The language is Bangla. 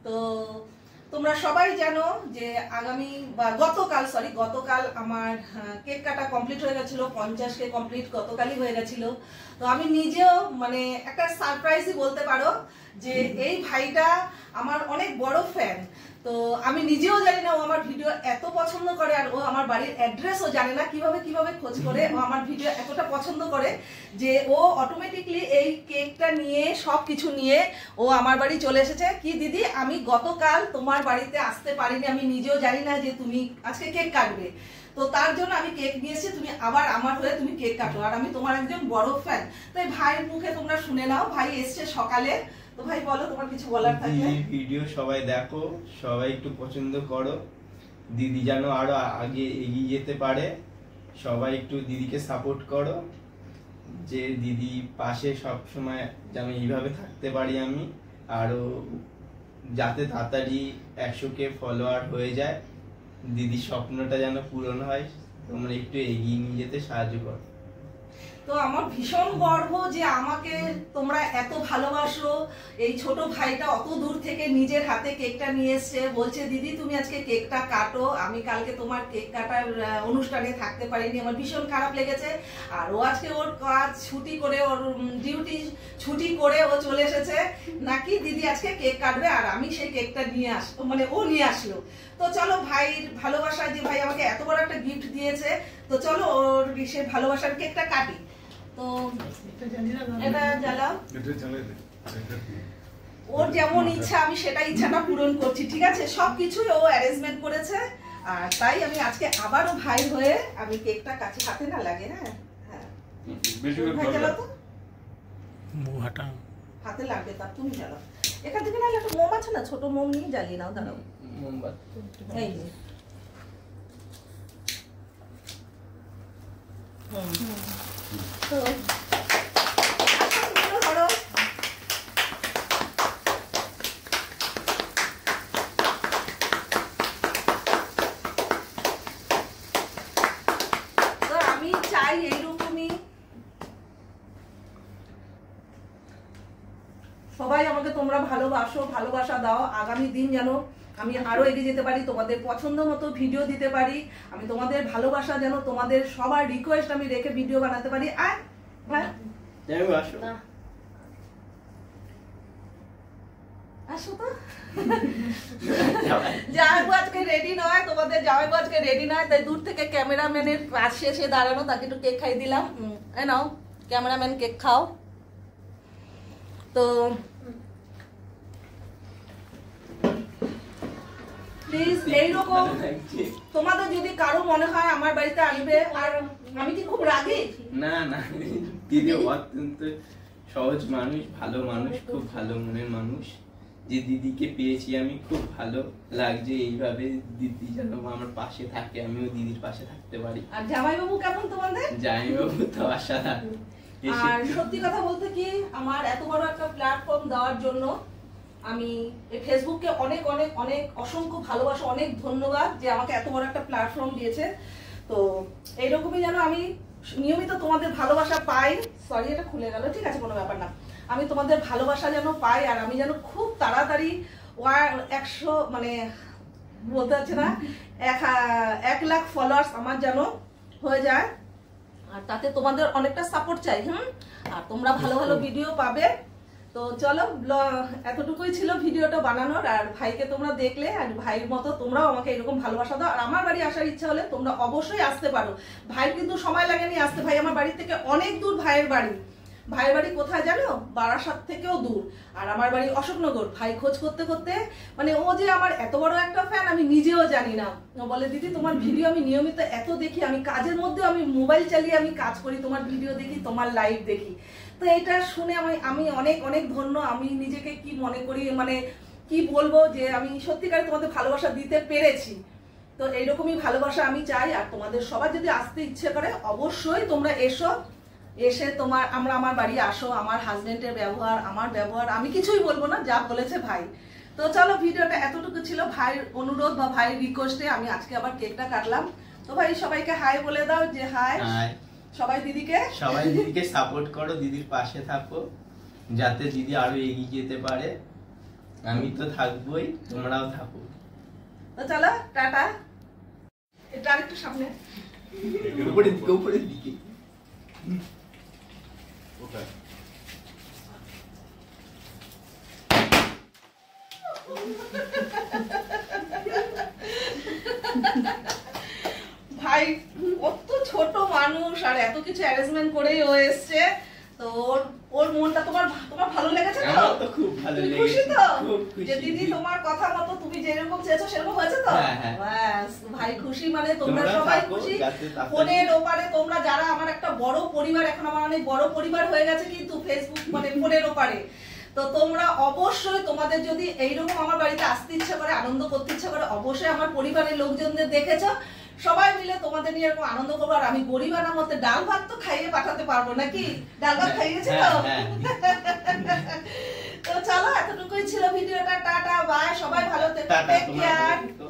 তো তোমরা সবাই জানো যে আগামী বা গতকাল আমার কেক কাটা কমপ্লিট হয়ে গেছিল, 50 কমপ্লিট গতকালই হয়ে গেছিল। তো আমি নিজেও মানে একটা সারপ্রাইজই বলতে পারো যে এই ভাইটা আমার অনেক বড় ফ্যান। তো আমি নিজেও জানি না ও আমার ভিডিও এত পছন্দ করে, আর ও আমার বাড়ির অ্যাড্রেসও জানে না, কিভাবে খোঁজ করে ও আমার ভিডিও এতটা পছন্দ করে যে ও অটোমেটিকলি এই কেকটা নিয়ে সবকিছু নিয়ে ও আমার বাড়ি চলে এসেছে। কি দিদি, আমি গতকাল তোমার বাড়িতে আসতে পারিনি, আমি নিজেও জানি না যে তুমি আজকে কেক কাটবে, তো তার জন্য আমি কেক নিয়েছি, তুমি আবার আমার হয়ে তুমি কেক কাটো, আর আমি তোমার একজন বড় ফ্যান। তাই ভাইয়ের মুখে তোমরা শুনে নাও, ভাই এসছে সকালে। তো ভাই বলো তোমার কিছু বলার থাকলে। ভিডিও সবাই দেখো, সবাই একটু পছন্দ করো, দিদি যেন আরো আগে এগিয়ে যেতে পারে, সবাই একটু দিদিকে সাপোর্ট করো, যে দিদি পাশে সব সময় যেন এইভাবে থাকতে পারি আমি, আরো যাতে তাড়াতাড়ি 100K ফলোয়ার হয়ে যায়, দিদির স্বপ্নটা যেন পূরণ হয়, তোমরা একটু এগিয়ে নিয়ে যেতে সাহায্য করো। তো আমার ভীষণ গর্ব যে আমাকে তোমরা এত ভালোবাসো। এই ছোট ভাইটা অত দূর থেকে নিজের হাতে কেকটা নিয়ে এসছে, বলছে দিদি তুমি আজকে কেকটা কাটো, আমি কালকে তোমার কেক কাটার অনুষ্ঠানে থাকতে পারিনি, আমার ভীষণ খারাপ লেগেছে। আর ও আজকে ওর কাজ ছুটি করে, ওর ডিউটি ছুটি করে ও চলে এসেছে নাকি দিদি আজকে কেক কাটবে, আর আমি সেই কেকটা নিয়ে আসবো, মানে ও নিয়ে আসলো। তো চলো ভাইয়ের ভালোবাসা, যে ভাই আমাকে এত বড় একটা গিফট দিয়েছে, তো চলো ওর সে ভালোবাসার কেকটা কাটি। তো এটা জ্বালাও, ওর যেমন ইচ্ছা আমি সেটা ইচ্ছাটা পূরণ করছি, ঠিক আছে? সবকিছুই ও অ্যারেঞ্জমেন্ট করেছে, আর তাই আমি আজকে আবারও ভাই হয়ে আমি কেকটা কাছে হাতে না লাগে। হ্যাঁ হ্যাঁ, ভাই জ্বালাও তো, হাতে লাগবে, তা তুমি জ্বালাও। এখান থেকে নাহলে একটা মোম আছে না, ছোট মোম নিয়ে জ্বালিয়ে নাও, দাঁড়াও। এই যে তো ধরো, তো আমি চাই এইরকমই সবাই আমাকে তোমরা ভালোবাসো, ভালোবাসা দাও, আগামী দিন যেন আমি আরো এগিয়ে যেতে পারি, তোমাদের পছন্দ মতো ভিডিও দিতে পারি, আমি তোমাদের ভালোবাসা যেন তোমাদের সবার রিকোয়েস্ট আমি রেখে ভিডিও বানাতে পারি। আর আসো তো, জামাইবু আজকে রেডি নয়, তোমাদের জামাইবু আজকে রেডি নয়, তাই দূর থেকে ক্যামেরাম্যানের পাশে এসে দাঁড়ানো, তাকে একটু কেক খাই দিলাম। এই নাও ক্যামেরাম্যান, কেক খাও। তো প্লিজ এইরকম তোমাদের যদি কারো মনে হয় আমার বাড়িতে আসবে, আর আমি কি খুব রাগি? না না দিদি অত্যন্ত সহজ মানুষ, ভালো মানুষ, খুব ভালো মনের মানুষ, যে দিদিকে পেয়েছি আমি খুব ভালো লাগছে। এইভাবে দিদি যেন আমার পাশে থাকে, আমিও দিদির পাশে থাকতে পারি। আর জামাইবাবু কেমন তোমাদের? জামাইবাবু তো অসাধারণ। আর সত্যি কথা বলতে কি, আমার এত বড় একটা প্ল্যাটফর্ম দেওয়ার জন্য আমি ফেসবুককে অনেক অনেক অনেক অসংখ্য ভালোবাসা, অনেক ধন্যবাদ যে আমাকে এত বড় একটা প্ল্যাটফর্ম দিয়েছে। তো এইরকমই যেন আমি নিয়মিত তোমাদের ভালোবাসা পাই। সরি, এটা খুলে গেল, ঠিক আছে, কোনো ব্যাপার না। আমি তোমাদের ভালোবাসা যেন পাই, আর আমি যেন খুব তাড়াতাড়ি 100 মানে বলতে হচ্ছে না 1 লাখ ফলোয়ার্স আমার যেন হয়ে যায়, আর তাতে তোমাদের অনেকটা সাপোর্ট চাই। আর তোমরা ভালো ভালো ভিডিও পাবে। তো চলো, এতটুকুই ছিল ভিডিওটা বানানোর। আর ভাইকে তোমরা দেখলে, আর ভাইয়ের মতো তোমরাও আমাকে এরকম ভালোবাসা দাও। আর আমার বাড়ি আসার ইচ্ছা হলে তোমরা অবশ্যই আসতে পারো। ভাইয়ের কিন্তু সময় লাগেনি আসতে, ভাই আমার বাড়ি থেকে অনেক দূর। ভাইয়ের বাড়ি কোথায় জানো? বারাসাত থেকেও দূর, আর আমার বাড়ি অশোকনগর। ভাই খোঁজ করতে করতে মানে ও যে আমার এত বড় একটা ফ্যান আমি নিজেও জানি না। ও বলে দিদি তোমার ভিডিও আমি নিয়মিত এত দেখি, আমি কাজের মধ্যে আমি মোবাইল চালিয়ে আমি কাজ করি, তোমার ভিডিও দেখি, তোমার লাইভ দেখি। তো এটা শুনে আমি অনেক অনেক ধন্য। আমি নিজেকে কি মনে করি, মানে কি বলবো, যে আমি সত্যিকারে তোমাদের ভালোবাসা দিতে পেরেছি। তো এইরকমই ভালোবাসা আমি চাই। আর তোমাদের সবার যদি আসতে ইচ্ছে করে অবশ্যই তোমরা এসে আমার বাড়ি আসো। আমার হাজবেন্ডের ব্যবহার, আমার ব্যবহার আমি কিছুই বলবো না, যা বলেছে ভাই। তো চলো, ভিডিওটা এতটুকু ছিল। ভাইয়ের অনুরোধ বা ভাইয়ের রিকোয়েস্টে আমি আজকে আবার কেকটা কাটলাম। তো ভাই সবাইকে হাই বলে দাও, যে হাই। সবাই দিদিকে সাপোর্ট করো, দিদির পাশে থাকো, যাতে দিদি আরো এগিয়ে যেতে পারে। আমি তো থাকবোই, তোমরাও থাকো। তো চলো টাটা। এটা আরেকটু সামনে, উপরের দিকে। ভাই কত ছোট মানুষ আর এত কিছু অ্যারেঞ্জমেন্ট করেই ও এসছে। তো ওর মনটা তোমার ভালো লেগেছে তো? আমার তো খুব ভালো তুমি লেগেছে, খুশি তো খুব খুশি। যে দিদি তোমার কথা মতো তুমি যেরকম চেয়েছো সেরকম হয়েছে তো? হ্যাঁ, হ্যাঁ। ব্যাস ভাই খুশি, মানে তোমরা তোমরা সবাই থাকো, খুশি। যাতে তাড়াতাড়ি- ফোনের ওপারে তোমরা যারা, আমার একটা বড় পরিবার, এখন আমার অনেক বড় পরিবার হয়ে গেছে কিন্তু ফেসবুক মানে ফোনের ওপারে। তো তোমরা অবশ্যই, তোমাদের যদি এইরকম আমার বাড়িতে আসতে ইচ্ছা করে, আনন্দ করতে ইচ্ছা করে, অবশ্যই আমার পরিবারের লোকজনদের দেখেছো, সবাই মিলে তোমাদের নিয়ে এরকম আনন্দ করবো। আর আমি গরিব আনার মধ্যে ডাল ভাত তো খাইয়ে পাঠাতে পারবো নাকি? ডাল ভাত খাইয়েছে তো? হ্যাঁ, তো চলো, এতটুকুই ছিল ভিডিওটা। টাটা বাই, সবাই ভালো থেকো, টাটা, টেক তোমরা কেয়ার। ভালো থেকো।